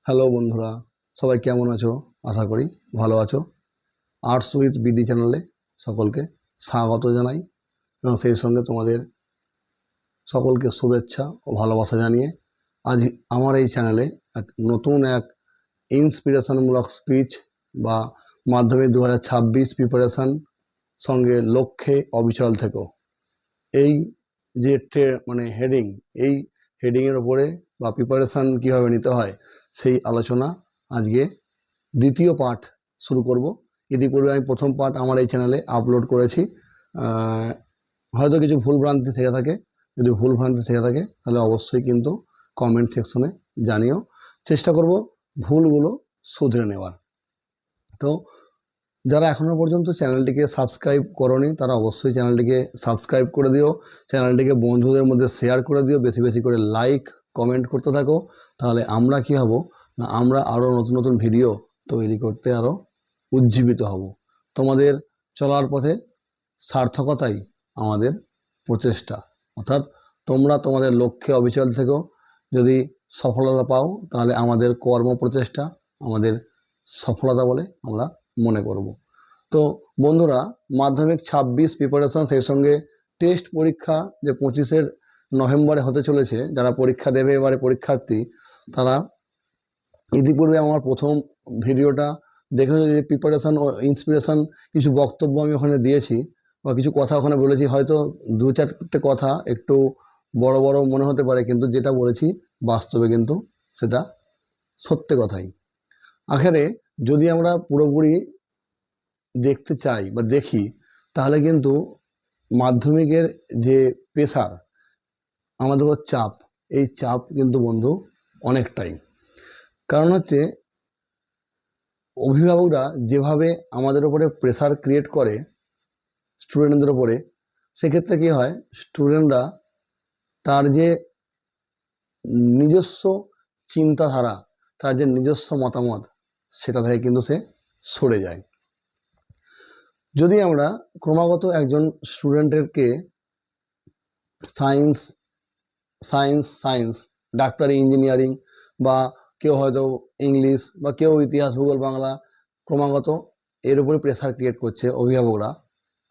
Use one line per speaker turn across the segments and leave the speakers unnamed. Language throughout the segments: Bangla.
হ্যালো বন্ধুরা, সবাই কেমন আছো? আশা করি ভালো আছো। আর্টস উইথ বিডি চ্যানেলে সকলকে স্বাগত জানাই এবং সেই সঙ্গে তোমাদের সকলকে শুভেচ্ছা ও ভালোবাসা জানিয়ে আজ আমার এই চ্যানেলে নতুন এক ইন্সপিরেশনমূলক স্পিচ বা মাধ্যমিক 2026 প্রিপারেশন সঙ্গে লক্ষ্যে অবিচল থেকো, এই যে হেডিং, এই হেডিংয়ের ওপরে বা প্রিপারেশান কীভাবে নিতে হয় সেই আলোচনা আজকে দ্বিতীয় পার্ট শুরু করব। ইতিপূর্বে আমি প্রথম পার্ট আমার এই চ্যানেলে আপলোড করেছি। হয়তো কিছু ভুলভ্রান্তি থেকে থাকে, যদি ভুলভ্রান্তি থেকে থাকে তাহলে অবশ্যই কিন্তু কমেন্ট সেকশনে জানিও। চেষ্টা করব ভুলগুলো শুধরে নেওয়ার। তো যারা এখনও পর্যন্ত চ্যানেলটিকে সাবস্ক্রাইব করোনি তারা অবশ্যই চ্যানেলটিকে সাবস্ক্রাইব করে দিও, চ্যানেলটিকে বন্ধুদের মধ্যে শেয়ার করে দিও, বেশি বেশি করে লাইক কমেন্ট করতে থাকো। তাহলে আমরা কি হব না, আমরা আরও নতুন নতুন ভিডিও তৈরি করতে আরও উজ্জীবিত হব। তোমাদের চলার পথে সার্থকতাই আমাদের প্রচেষ্টা, অর্থাৎ তোমরা তোমাদের লক্ষ্যে অবিচল থেকো। যদি সফলতা পাও তাহলে আমাদের কর্ম প্রচেষ্টা আমাদের সফলতা বলে আমরা মনে করব। তো বন্ধুরা, মাধ্যমিক 26 প্রিপারেশন, সেই সঙ্গে টেস্ট পরীক্ষা যে 25 নভেম্বরে হতে চলেছে, যারা পরীক্ষা দেবে এবারে পরীক্ষার্থী, তারা ইতিপূর্বে আমার প্রথম ভিডিওটা দেখে যে প্রিপারেশন ও ইন্সপিরেশন কিছু বক্তব্য আমি ওখানে দিয়েছি বা কিছু কথা ওখানে বলেছি, হয়তো দু চারটে কথা একটু বড় বড় মনে হতে পারে, কিন্তু যেটা বলেছি বাস্তবে কিন্তু সেটা সত্যি কথাই। আখেরে যদি আমরা পুরোপুরি দেখতে চাই বা দেখি তাহলে কিন্তু মাধ্যমিকের যে প্রেসার, আমাদের উপর চাপ, এই চাপ কিন্তু বন্ধু অনেকটাই। কারণ হচ্ছে অভিভাবকরা যেভাবে আমাদের উপরে প্রেসার ক্রিয়েট করে স্টুডেন্টদের উপরে, সেক্ষেত্রে কী হয়, স্টুডেন্টরা তার যে নিজস্ব চিন্তাধারা, তার যে নিজস্ব মতামত, সেটা থেকে কিন্তু সে সরে যায়। যদি আমরা ক্রমাগত একজন স্টুডেন্টেরকে সায়েন্স সায়েন্স সায়েন্স ডাক্তারি, ইঞ্জিনিয়ারিং, বা কেউ হয়তো ইংলিশ, বা কেউ ইতিহাস, ভূগোল, বাংলা, ক্রমাগত এর উপরে প্রেসার ক্রিয়েট করছে অভিভাবকরা,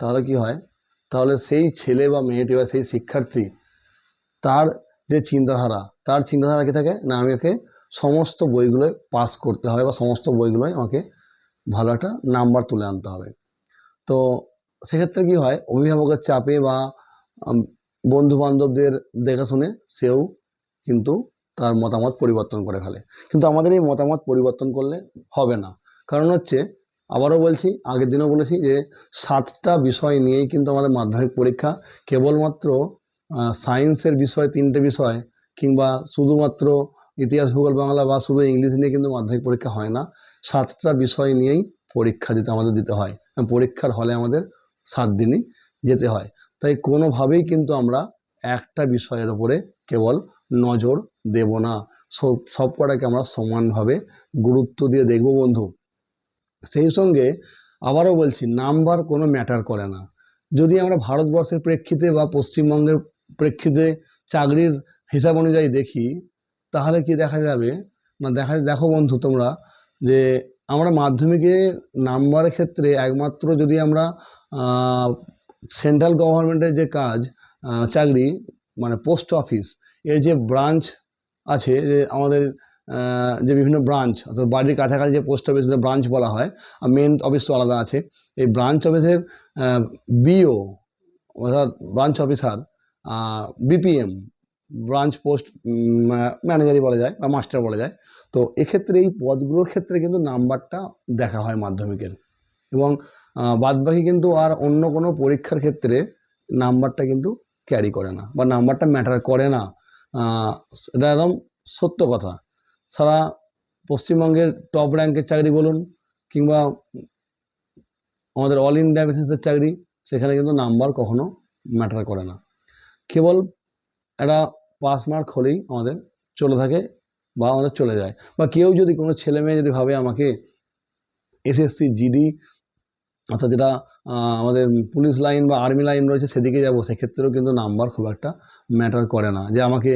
তাহলে কি হয়, তাহলে সেই ছেলে বা মেয়েটি বা সেই শিক্ষার্থী, তার যে চিন্তাধারা, তার চিন্তাধারা কী থাকে না, আমাকে সমস্ত বইগুলোয় পাস করতে হবে বা সমস্ত বইগুলোয় আমাকে ভালো একটা নাম্বার তুলে আনতে হবে। তো সেক্ষেত্রে কি হয়, অভিভাবকের চাপে বা বন্ধু বান্ধবদের দেখে শুনে সেও কিন্তু তার মতামত পরিবর্তন করে ফেলে। কিন্তু আমাদের এই মতামত পরিবর্তন করলে হবে না। কারণ হচ্ছে, আবারও বলছি, আগের দিনও বলেছি যে 7টা বিষয় নিয়েই কিন্তু আমাদের মাধ্যমিক পরীক্ষা। কেবলমাত্র সায়েন্সের বিষয় 3টে বিষয়, কিংবা শুধুমাত্র ইতিহাস, ভূগোল, বাংলা বা শুধু ইংলিশ নিয়ে কিন্তু মাধ্যমিক পরীক্ষা হয় না। 7টা বিষয় নিয়েই পরীক্ষা আমাদের দিতে হয়। পরীক্ষার হলে আমাদের 7 দিনই যেতে হয়। তাই কোনোভাবেই কিন্তু আমরা একটা বিষয়ের ওপরে কেবল নজর দেব না, সব কটাকে আমরা সমানভাবে গুরুত্ব দিয়ে দেখব বন্ধু। সেই সঙ্গে আবারও বলছি, নাম্বার কোনো ম্যাটার করে না। যদি আমরা ভারতবর্ষের প্রেক্ষিতে বা পশ্চিমবঙ্গের প্রেক্ষিতে চাকরির হিসাব অনুযায়ী দেখি, তাহলে কি দেখা যাবে না, দেখো বন্ধু তোমরা, যে আমরা মাধ্যমিকে নাম্বারের ক্ষেত্রে একমাত্র যদি আমরা সেন্ট্রাল গভর্নমেন্টের যে কাজ, চাকরি, মানে পোস্ট অফিস এর যে ব্রাঞ্চ আছে, যে আমাদের যে বিভিন্ন ব্রাঞ্চ, অর্থাৎ বাড়ির কাছাকাছি যে পোস্ট অফিস ব্রাঞ্চ বলা হয়, আর মেন অফিস তো আলাদা আছে। এই ব্রাঞ্চ অফিসের বিও অর্থাৎ branch officer, BPM, branch post ম্যানেজারই বলা যায় বা মাস্টার বলা যায়। তো এক্ষেত্রে এই পদগুলোর ক্ষেত্রে কিন্তু নাম্বারটা দেখা হয় মাধ্যমিকের, এবং বাদবাকি কিন্তু আর অন্য কোনো পরীক্ষার ক্ষেত্রে নাম্বারটা কিন্তু ক্যারি করে না বা নাম্বারটা ম্যাটার করে না। এটা একদম সত্য কথা। সারা পশ্চিমবঙ্গের টপ র্যাঙ্কের চাকরি বলুন, কিংবা আমাদের অল ইন্ডিয়া বেসিসের চাকরি, সেখানে কিন্তু নাম্বার কখনো ম্যাটার করে না। কেবল একটা পাস মার্ক হলেই আমাদের চলে থাকে বা আমাদের চলে যায়। বা কেউ যদি, কোনো ছেলে মেয়ে যদি ভাবে আমাকে এসএসসি জিডি, অর্থাৎ যেটা আমাদের পুলিশ লাইন বা আর্মি লাইন রয়েছে, সেদিকে যাব, সেক্ষেত্রেও কিন্তু নাম্বার খুব একটা ম্যাটার করে না, যে আমাকে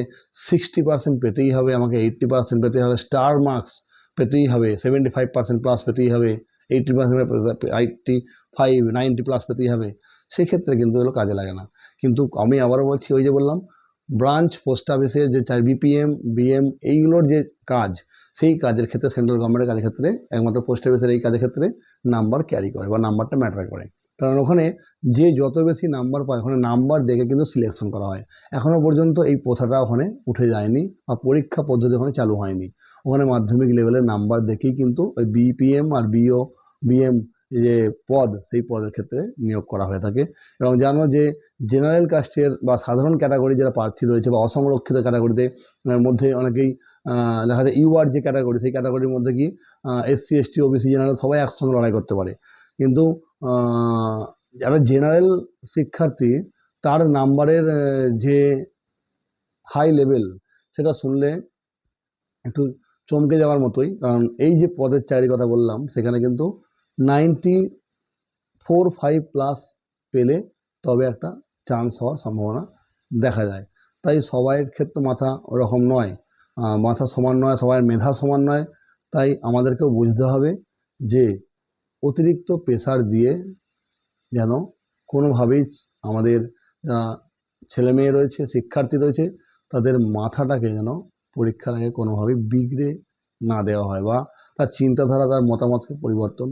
60% পেতেই হবে, আমাকে 80% পেতে হবে, স্টার মার্কস পেতেই হবে, 75% প্লাস পেতেই হবে, 85 90 প্লাস পেতেই হবে, সেক্ষেত্রে কিন্তু এগুলো কাজে লাগে না। কিন্তু আমি আবারও বলছি, ওই যে বললাম ব্রাঞ্চ পোস্ট অফিসের যে বিপিএম বিএম এইগুলোর যে কাজ, সেই কাজের ক্ষেত্রে সেন্ট্রাল গভর্নমেন্টের কাজের ক্ষেত্রে একমাত্র পোস্ট অফিসের এই কাজের ক্ষেত্রে নাম্বার ক্যারি করে বা নাম্বারটা ম্যাটার করে। কারণ ওখানে যে যত বেশি নাম্বার পায়, ওখানে নাম্বার দেখে কিন্তু সিলেকশন করা হয়। এখনও পর্যন্ত এই প্রথাটা ওখানে উঠে যায়নি বা পরীক্ষা পদ্ধতি ওখানে চালু হয়নি। ওখানে মাধ্যমিক লেভেলের নাম্বার দেখেই কিন্তু ওই বিপিএম আর বিএম যে পদ, সেই পদের ক্ষেত্রে নিয়োগ করা হয়ে থাকে। এবং জানো যে জেনারেল কাস্টের বা সাধারণ ক্যাটাগরি যারা প্রার্থী রয়েছে বা অসংরক্ষিত ক্যাটাগরিতে মধ্যে অনেকেই দেখা যায় ইউআর যে ক্যাটাগরি, সেই ক্যাটাগরির মধ্যে কি এসসি এসটি ওবিসি জেনারেল সবাই একসঙ্গে লড়াই করতে পারে। কিন্তু যারা জেনারেল শিক্ষার্থী, তার নাম্বারের যে হাই লেভেল, সেটা শুনলে একটু চমকে যাওয়ার মতোই। কারণ এই যে পদের চাকরির কথা বললাম, সেখানে কিন্তু 94-5 প্লাস পেলে তবে একটা চান্স হওয়ার সম্ভাবনা দেখা যায়। তাই সবাইয়ের ক্ষেত্রে মাথা ওরকম নয়, মাথা সমান নয়, সবার মেধা সমান নয়। তাই আমাদেরকেও বুঝতে হবে যে অতিরিক্ত প্রেসার দিয়ে যেন কোনোভাবেই আমাদের ছেলে মেয়ে রয়েছে, শিক্ষার্থী রয়েছে, তাদের মাথাটাকে যেন পরীক্ষার আগে কোনোভাবেই বিগড়ে না দেওয়া হয় বা তার চিন্তাধারা, তার মতামতকে পরিবর্তন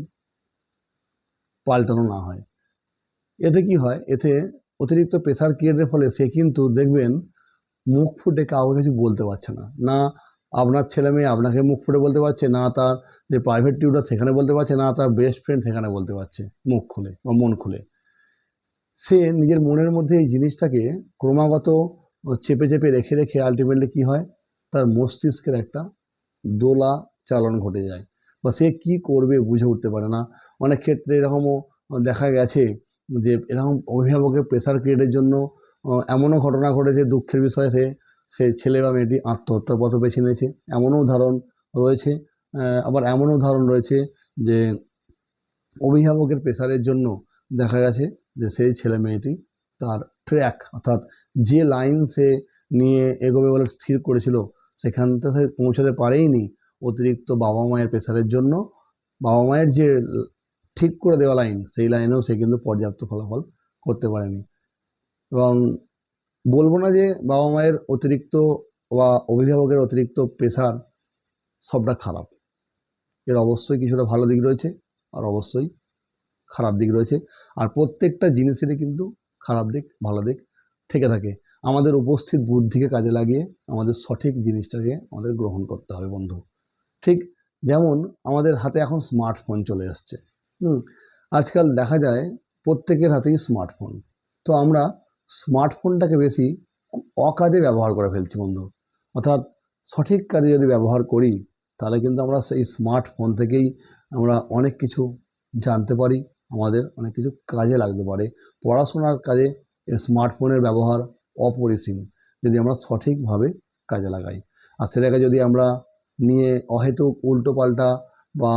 পাল্টানো না হয়। এতে কি হয়, এতে অতিরিক্ত প্রেসার ক্রিয়েটের ফলে সে কিন্তু দেখবেন মুখ ফুটে কাউকে কিছু বলতে পারছে না। না আপনার ছেলে মেয়ে আপনাকে মুখ ফুটে বলতে পারছে, না তার যে প্রাইভেট টিউটর সেখানে বলতে পারছে, না তার বেস্ট ফ্রেন্ড সেখানে বলতে পারছে মুখ খুলে বা মন খুলে। সে নিজের মনের মধ্যে এই জিনিসটাকে ক্রমাগত চেপে চেপে রেখে রেখে আলটিমেটলি কী হয়, তার মস্তিষ্কের একটা দোলা চালন ঘটে যায় বা সে কী করবে বুঝে উঠতে পারে না। অনেক ক্ষেত্রে এরকমও দেখা গেছে যে এরকম অভিভাবকের প্রেসার ক্রিয়েটের জন্য এমনও ঘটনা ঘটেছে, দুঃখের বিষয়ে সে ছেলে বা মেয়েটি আত্মহত্যার পথ বেছে নিয়েছে, এমনও উদাহরণ রয়েছে। আবার এমনও উদাহরণ রয়েছে যে অভিভাবকের প্রেসারের জন্য দেখা গেছে যে সেই ছেলে মেয়েটি তার ট্র্যাক, অর্থাৎ যে লাইন সে নিয়ে এগোবে বলে স্থির করেছিল, সেখানটা সে পৌঁছাতে পারেইনি। অতিরিক্ত বাবা মায়ের প্রেসারের জন্য বাবা মায়ের যে ঠিক করে দেওয়া লাইন, সেই লাইনেও সে কিন্তু পর্যাপ্ত ফলাফল করতে পারেনি। এবং বলবো না যে বাবা মায়ের অতিরিক্ত বা অভিভাবকের অতিরিক্ত প্রেসার সবটা খারাপ। এর অবশ্যই কিছুটা ভালো দিক রয়েছে আর অবশ্যই খারাপ দিক রয়েছে। আর প্রত্যেকটা জিনিসেরই কিন্তু খারাপ দিক ভালো দিক থেকে থাকে। আমাদের উপস্থিত বুদ্ধিকে কাজে লাগিয়ে আমাদের সঠিক জিনিসটাকে আমাদের গ্রহণ করতে হবে বন্ধু। ঠিক যেমন আমাদের হাতে এখন স্মার্টফোন চলে আসছে। আজকাল দেখা যায় প্রত্যেকের হাতেই স্মার্টফোন। তো আমরা স্মার্টফোনটাকে বেশি অকাজে ব্যবহার করে ফেলছি বন্ধু। অর্থাৎ সঠিক কাজে যদি ব্যবহার করি, তাহলে কিন্তু আমরা সেই স্মার্টফোন থেকেই আমরা অনেক কিছু জানতে পারি, আমাদের অনেক কিছু কাজে লাগতে পারে। পড়াশোনার কাজে স্মার্টফোনের ব্যবহার অপরিসীম, যদি আমরা সঠিকভাবে কাজে লাগাই। আর সেটাকে যদি আমরা নিয়ে অহেতুক উল্টো পাল্টা বা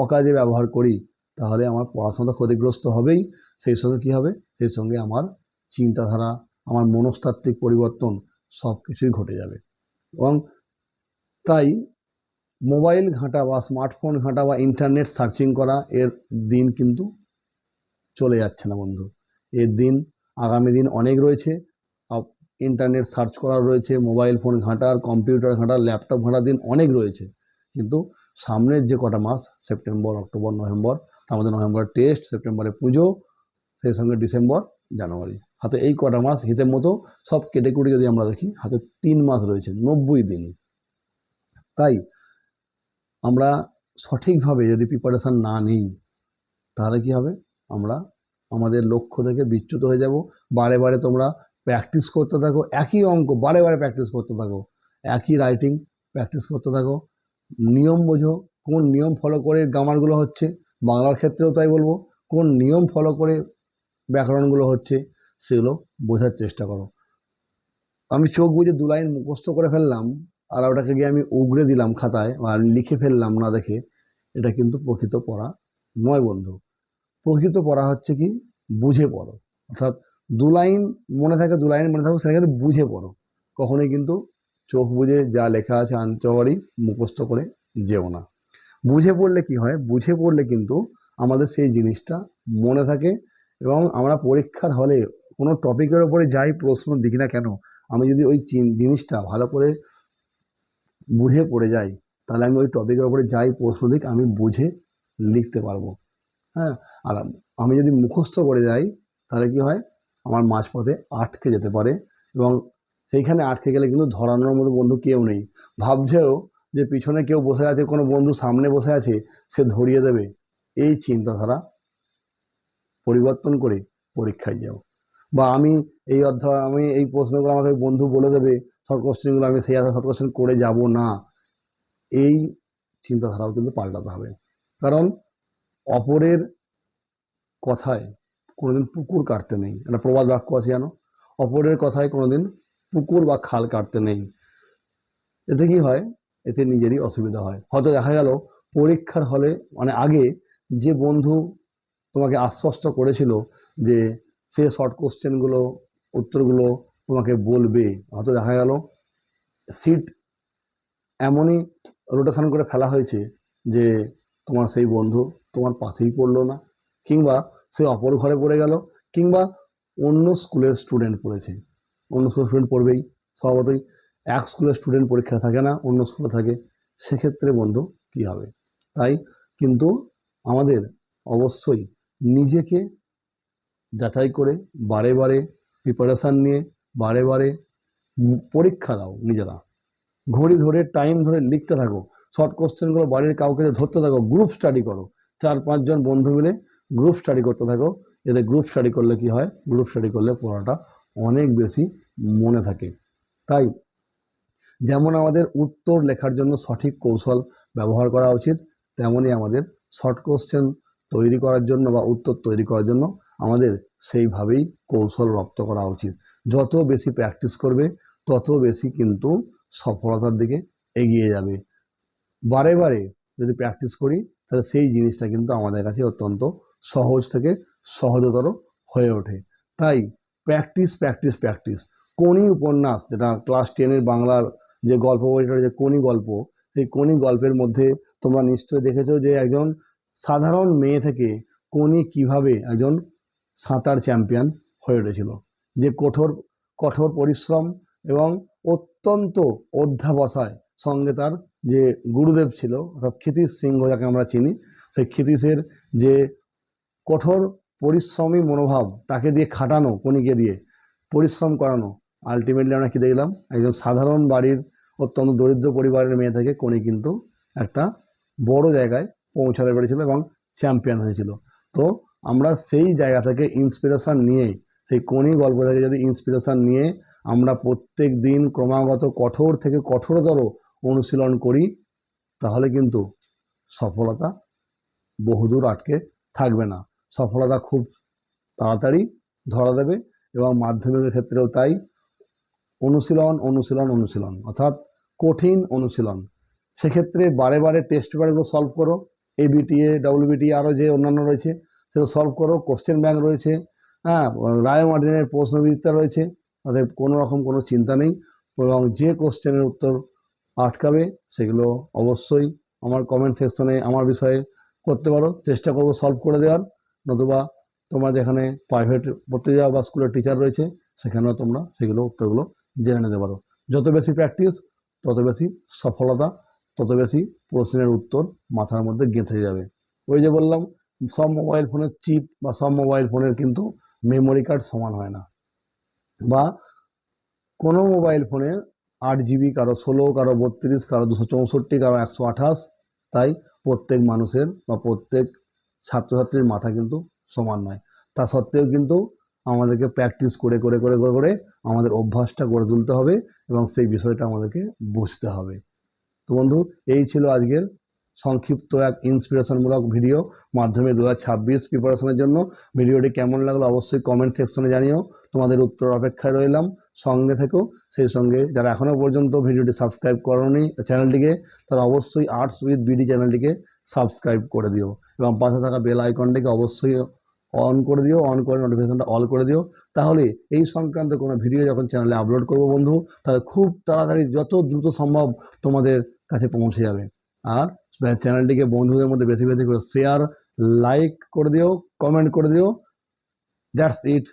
অকাজে ব্যবহার করি, তাহলে আমার পড়াশোনাটা ক্ষতিগ্রস্ত হবেই। সেই সঙ্গে কী হবে, সেই সঙ্গে আমার চিন্তাধারা, আমার মনস্তাত্ত্বিক পরিবর্তন সব কিছুই ঘটে যাবে। এবং তাই মোবাইল ঘাঁটা বা স্মার্টফোন ঘাঁটা বা ইন্টারনেট সার্চিং করা এর দিন কিন্তু চলে যাচ্ছে না বন্ধু। এর দিন আগামী দিন অনেক রয়েছে। ইন্টারনেট সার্চ করার রয়েছে, মোবাইল ফোন ঘাঁটার, কম্পিউটার ঘাঁটার, ল্যাপটপ ঘাঁটার দিন অনেক রয়েছে। কিন্তু সামনের যে কটা মাস, সেপ্টেম্বর, অক্টোবর, নভেম্বর, তার মধ্যে নভেম্বরে টেস্ট, সেপ্টেম্বরে পুজো, সেই সঙ্গে ডিসেম্বর, জানুয়ারি, হাতে এই কটা মাস হিসেব মতো সব কেটে কুটে যদি আমরা দেখি, হাতে 3 মাস রয়েছে, 90 দিন। তাই আমরা সঠিকভাবে যদি প্রিপারেশান না নিই, তাহলে কি হবে, আমরা আমাদের লক্ষ্য থেকে বিচ্যুত হয়ে যাব। বারে বারে তোমরা প্র্যাকটিস করতে থাকো, একই অঙ্ক বারে বারে প্র্যাকটিস করতে থাকো, একই রাইটিং প্র্যাকটিস করতে থাকো। নিয়ম বোঝো, কোন নিয়ম ফলো করে গ্রামারগুলো হচ্ছে, বাংলার ক্ষেত্রেও তাই বলবো, কোন নিয়ম ফলো করে ব্যাকরণগুলো হচ্ছে, সেগুলো বোঝার চেষ্টা করো। আমি চোখ বুজে 2 লাইন মুখস্থ করে ফেললাম আর ওটাকে গিয়ে আমি উগড়ে দিলাম খাতায় বা লিখে ফেললাম না দেখে, এটা কিন্তু প্রকৃত পড়া নয় বন্ধু। প্রকৃত পড়া হচ্ছে কি, বুঝে পড়ো। অর্থাৎ 2 লাইন মনে থাকে, 2 লাইন মনে থাকুক, সেটা কিন্তু বুঝে পড়ো। কখনোই কিন্তু চোখ বুজে যা লেখা আছে আনতে পারি মুখস্থ করে যেও না। বুঝে পড়লে কি হয়, বুঝে পড়লে কিন্তু আমাদের সেই জিনিসটা মনে থাকে, এবং আমরা পরীক্ষার হলে কোনো টপিকের ওপরে যাই প্রশ্ন দিই না কেন, আমি যদি ওই জিনিসটা ভালো করে বুঝে পড়ে যাই, তাহলে আমি ওই টপিকের ওপরে যাই প্রশ্ন দিক আমি বুঝে লিখতে পারবো। হ্যাঁ, আর আমি যদি মুখস্থ করে যাই তাহলে কি হয়, আমার মাঝপথে আটকে যেতে পারে, এবং সেইখানে আটকে গেলে কিন্তু ধরানোর মতো বন্ধু কেউ নেই। ভাবছেও যে পিছনে কেউ বসে আছে, কোনো বন্ধু সামনে বসে আছে, সে ধরিয়ে দেবে, এই চিন্তাধারা পরিবর্তন করে পরীক্ষায় যাও। বা আমি এই প্রশ্নগুলো আমাকে বন্ধু বলে দেবে, শর্ট কোশ্চেনগুলো আমি সেই শর্ট কোশ্চেন করে যাব না, এই চিন্তাধারাও কিন্তু পাল্টাতে হবে। কারণ অপরের কথায় কোনোদিন পুকুর কাটতে নেই, একটা প্রবাদ বাক্য আছে জানো, অপরের কথায় কোনোদিন পুকুর বা খাল কাটতে নেই। এতে কি হয়, এতে নিজেরই অসুবিধা হয়। হয়তো দেখা গেল পরীক্ষার হলে মানে আগে যে বন্ধু তোমাকে আশ্বস্ত করেছিল যে সে শর্ট কোশ্চেনগুলো উত্তরগুলো তোমাকে বলবে, হয়তো দেখা গেল সিট এমনই রোটেশন করে ফেলা হয়েছে যে তোমার সেই বন্ধু তোমার পাশেই পড়লো না, কিংবা সে অপর ঘরে পড়ে গেল, কিংবা অন্য স্কুলের স্টুডেন্ট পড়েছে। অন্য স্কুলের স্টুডেন্ট পড়বেই স্বভাবতই, এক স্কুলের স্টুডেন্ট পরীক্ষা থাকে না, অন্য স্কুলে থাকে, সেক্ষেত্রে বন্ধু কি হবে? তাই কিন্তু আমাদের অবশ্যই নিজেকে যাচাই করে বারে বারে প্রিপারেশান নিয়ে বারে বারে পরীক্ষা দাও নিজেরা, ঘড়ি ধরে টাইম ধরে লিখতে থাকো, শর্ট কোশ্চেনগুলো বাড়ির কাউকে ধরতে থাকো, গ্রুপ স্টাডি করো, 4-5 জন বন্ধু মিলে গ্রুপ স্টাডি করতে থাকো। এতে গ্রুপ স্টাডি করলে কি হয়, গ্রুপ স্টাডি করলে পড়াটা অনেক বেশি মনে থাকে। তাই যেমন আমাদের উত্তর লেখার জন্য সঠিক কৌশল ব্যবহার করা উচিত, তেমনই আমাদের শর্ট কোশ্চেন তৈরি করার জন্য বা উত্তর তৈরি করার জন্য আমাদের সেইভাবেই কৌশল রপ্ত করা উচিত। যত বেশি প্র্যাকটিস করবে তত বেশি কিন্তু সফলতার দিকে এগিয়ে যাবে। বারে বারে যদি প্র্যাকটিস করি তাহলে সেই জিনিসটা কিন্তু আমাদের কাছে অত্যন্ত সহজ থেকে সহজতর হয়ে ওঠে। তাই প্র্যাকটিস প্র্যাকটিস প্র্যাকটিস। কোনি উপন্যাস, যেটা ক্লাস 10-এর বাংলার যে গল্প বইটা, যে কোনি গল্প, সেই কোনি গল্পের মধ্যে তোমরা নিশ্চয়ই দেখেছো যে একজন সাধারণ মেয়ে থেকে কোনি কিভাবে একজন সাঁতার চ্যাম্পিয়ন হয়ে উঠেছিল, যে কঠোর কঠোর পরিশ্রম এবং অত্যন্ত অধ্যাবসায় সঙ্গে তার যে গুরুদেব ছিল অর্থাৎ ক্ষিতীশ সিংহ যাকে আমরা চিনি, সেই ক্ষিতীশের যে কঠোর পরিশ্রমী মনোভাব, তাকে দিয়ে খাটানো, কোনিকে দিয়ে পরিশ্রম করানো, আলটিমেটলি আমরা কি দেখলাম, একজন সাধারণ বাড়ির অত্যন্ত দরিদ্র পরিবারের মেয়ে থেকে কোনি কিন্তু একটা বড় জায়গায় পৌঁছাতে পেরেছিল এবং চ্যাম্পিয়ন হয়েছিল। তো আমরা সেই জায়গা থেকে ইন্সপিরেশান নিয়ে, সেই কোনি গল্প থেকে যদি ইন্সপিরেশান নিয়ে আমরা প্রত্যেক দিন ক্রমাগত কঠোর থেকে কঠোরতর অনুশীলন করি, তাহলে কিন্তু সফলতা বহুদূর আটকে থাকবে না। সফলতা খুব তাড়াতাড়ি ধরা দেবে, এবং মাধ্যমিকের ক্ষেত্রেও তাই। অনুশীলন অনুশীলন অনুশীলন অর্থাৎ কঠিন অনুশীলন। সেক্ষেত্রে বারে বারে টেস্ট পেপারগুলো সলভ করো, এবিটিএ ডব্লিউবিটিএ আরও যে অন্যান্য রয়েছে সেগুলো সলভ করো, কোশ্চেন ব্যাংক রয়েছে, হ্যাঁ, রায় মার্টিনের প্রশ্নবিচিত্রা রয়েছে, তাদের কোনো রকম কোনো চিন্তা নেই। এবং যে কোশ্চেনের উত্তর আটকাবে সেগুলো অবশ্যই আমার কমেন্ট সেকশনে আমার বিষয়ে করতে পারো, চেষ্টা করবো সলভ করে দেওয়ার। নতুবা তোমরা যেখানে প্রাইভেট পড়তে যাও বা স্কুলের টিচার রয়েছে সেখানেও তোমরা সেগুলো উত্তরগুলো জেনে নিতে পারো। যত বেশি প্র্যাকটিস তত বেশি সফলতা, তত বেশি প্রশ্নের উত্তর মাথার মধ্যে গেঁথে যাবে। ওই যে বললাম, সব মোবাইল ফোনের চিপ বা সব মোবাইল ফোনের কিন্তু মেমোরি কার্ড সমান হয় না, বা কোনো মোবাইল ফোনে 8 জিবি, কারো 16, কারো 32, কারো 264, কারো 128। তাই প্রত্যেক মানুষের বা প্রত্যেক ছাত্রছাত্রীর মাথা কিন্তু সমান নয়। তা সত্ত্বেও কিন্তু আমাদেরকে প্র্যাকটিস করে করে করে করে করে আমাদের অভ্যাসটা গড়ে তুলতে হবে, এবং সেই বিষয়টা আমাদেরকে বুঝতে হবে। তো বন্ধু, এই ছিল আজকের সংক্ষিপ্ত এক ইন্সপিরেশনমূলক ভিডিও মাধ্যমিক 2026 প্রিপারেশনের জন্য। ভিডিওটি কেমন লাগলো অবশ্যই কমেন্ট সেকশনে জানিও, তোমাদের উত্তর অপেক্ষায় রইলাম। সঙ্গে থেকো, সেই সঙ্গে যারা এখনও পর্যন্ত ভিডিওটি সাবস্ক্রাইব করোনি চ্যানেলটিকে, তারা অবশ্যই আর্টস উইথ বিডি চ্যানেলটিকে সাবস্ক্রাইব করে দিও, এবং পাশে থাকা বেল আইকনটিকে অবশ্যই অন করে দিও, অন করে নোটিফিকেশনটা অল করে দিও। তাহলে এই সংক্রান্ত কোনো ভিডিও যখন চ্যানেলে আপলোড করবো বন্ধু, তাহলে খুব তাড়াতাড়ি যত দ্রুত সম্ভব তোমাদের কাছে পৌঁছে যাবে। আর চ্যানেলটিকে বন্ধুদের মধ্যে বেশি বেশি করে শেয়ার, লাইক করে দিও, কমেন্ট করে দিও। That's it.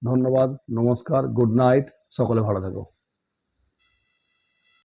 ধন্যবাদ, নমস্কার, গুড নাইট, সকলে ভালো থেকো।